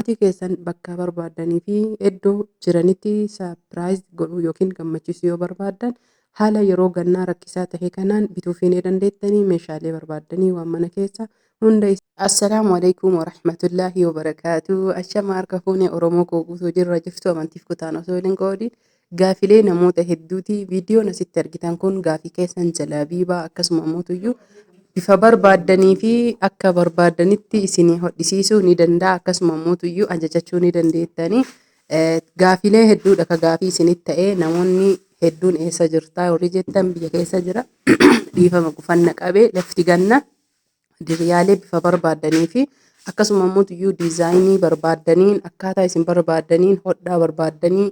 Maatii keessan bakka barbaadanii fi iddoo jiranitti saapiraayiz godhuu yookiin gammachiisuu yoo barbaaddan haala yeroo gannaa rakkisaa ta'e kanaan bituuf ni dandeettanii meeshaalee barbaaddanii waan mana keessa hunda Assalaamu alaikum warahmatullaahi wabarakaatu. Ashama harka fuunee Oromoo koo guutuu jirra jirtu amantiif kutaan osoo hin qoodin gaafilee namoota hedduuti. Viidiyoon asitti argitan kun gaafii keessan jalaabiibaa akkasuma mootuyyuu bifa barbaaddanii fi akka barbaadanitti isinii hodhisiisuu ni danda'a. Akkasuma mootuyyuu ajajachuu ni dandeettanii. Gaafilee hedduudha ka gaafii isinitti ta'ee namoonni hedduun eessa jirtaa warri jettan biyya keessa jira. Dhiifama gufanna qabee lafti ganna diriyaalee bifa barbaaddanii fi akkasuma mootuyyuu diizaayinii barbaaddaniin akkaataa isin barbaaddaniin hodhaa barbaaddanii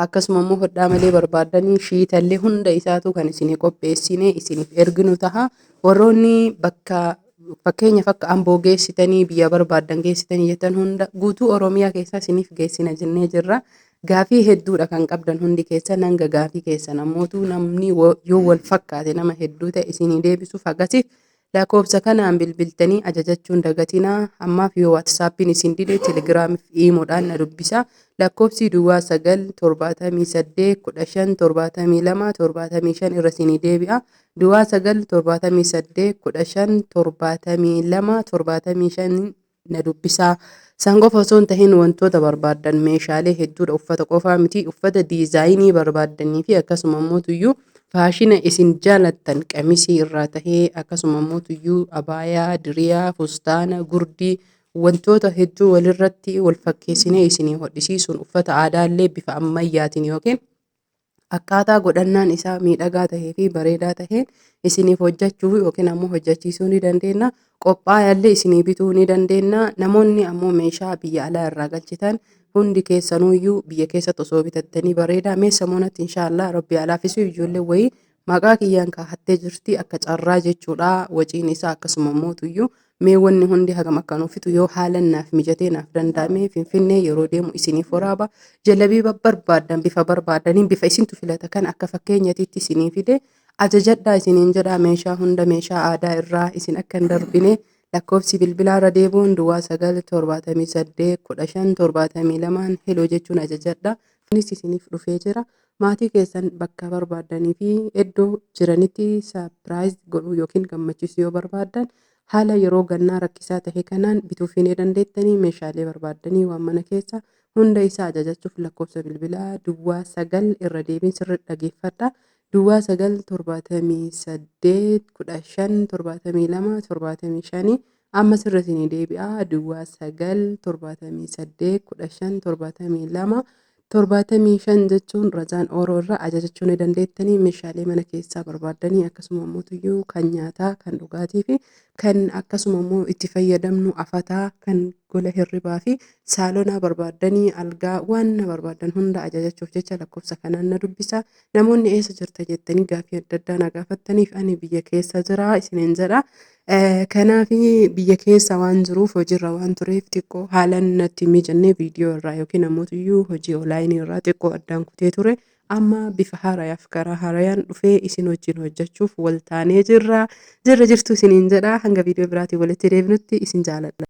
akkasuma immoo hodhaa malee barbaaddanii shiitallee hunda isaatu kan isinii qopheessine isiniif erginu taha. Warroonni bakka fakkeenyaaf akka Amboo geessitanii biyya barbaaddan geessitanii jettan hunda guutuu Oromiyaa keessaa isiniif geessina jennee jirra. Gaafii hedduudha kan qabdan hundi keessan hanga gaafii keessan ammootu namni yoo wal fakkaate nama hedduu ta'e isinii deebisuuf agasiif lakkoofsa kanaan bilbiltanii ajajachuun dagatinaa. Ammaaf yoo waatsaappiin isin dide telegiraamiif iimoodhaan na dubbisa. Lakkoofsi duwwaa 978157275 irra isinii deebi'a. Duwwaa 978157275 na dubbisa. San qofa osoo hin tahin wantoota barbaaddan meeshaalee hedduudha. Uffata qofaa miti uffata diizaayinii barbaaddanii fi akkasuma mootuyyuu faashina isin jaalattan qamisii irraa tahee akkasuma mootuyyuu abaayaa, diriyaa, fustaana, gurdii wantoota hedduu walirratti wal fakkeessinee isinii hodhisiisuun uffata aadaallee bifa ammayyaatiin yookiin akkaataa godhannaan isaa miidhagaa tahee fi bareedaa taheen isiniif hojjechuu yookiin ammoo hojjechiisuu ni dandeenya. Qophaa'allee isinii bituu ni dandeenya. Namoonni ammoo meeshaa biyya alaa irraa galchitan hundi keessanuyyuu biyya keessatti osoo bitattanii bareedaa meessa moonatti inshaallah rabbi alaafisuu ijoollee wayii maqaa kiyyaan kaahattee jirti akka carraa jechuudha. Waciin isaa akkasuma mootuyyuu mee wanni hundi hagam akka nuufitu yoo haalan naaf mijatee naaf danda'ame Finfinnee yeroo deemu isiniif waraaba. Jalabii barbaaddan bifa barbaadaniin bifa isintu filata kan akka fakkeenyatitti isinii fide ajajadhaa isiniin jedhaa. Meeshaa hunda meeshaa aadaa irraa isin akka hin darbine lakkoofsi bilbilaa irra deebi'uun duwwaa 9781572 heloo jechuun ajajadha. Kunis isiniif dhufee jira. Maatii keessan bakka barbaaddanii fi iddoo jiranitti saapiraayiz godhuu yookiin gammachiisuu yoo barbaaddan haala yeroo gannaa rakkisaa ta'e kanaan bituuf ni dandeettanii meeshaalee barbaaddanii waan mana keessa hunda isaa ajajachuuf lakkoofsa bilbilaa duwwaa 9 irra deebiin sirriitti dhageeffadha. Duwwaa 978157275 amma sirra isinii deebi'a. Duwwaa 978157275 jechuun Razaan Ooroo irraa ajajachuu ni dandeettanii meeshaalee mana keessaa barbaaddanii akkasuma mootuyyuu kan nyaataa kan dhugaatii fi kan akkasuma immoo itti fayyadamnu afataa kan gola hirribaa fi saalonaa barbaaddanii algaa waan barbaaddan hunda ajajachuuf jecha lakkoofsa kanaan na dubbisa. Namoonni eessa jirta jettanii gaafii adda addaa na gaafattaniif ani biyya keessa jira isiniin jedha. Kanaaf biyya keessa waan jiruuf hojiirra waan tureef xiqqoo haalan natti mijannee viidiyoo irraa yookiin ammoo hojii onlaayinii irraa xiqqoo addaan kutee ture. Amma bifa haarayaaf karaa haarayaan dhufee isin wajjin hojjechuuf wal taanee jirra jirtu isiniin jedha. Hanga viidiyoo biraatiin walitti deebinutti isin jaaladha.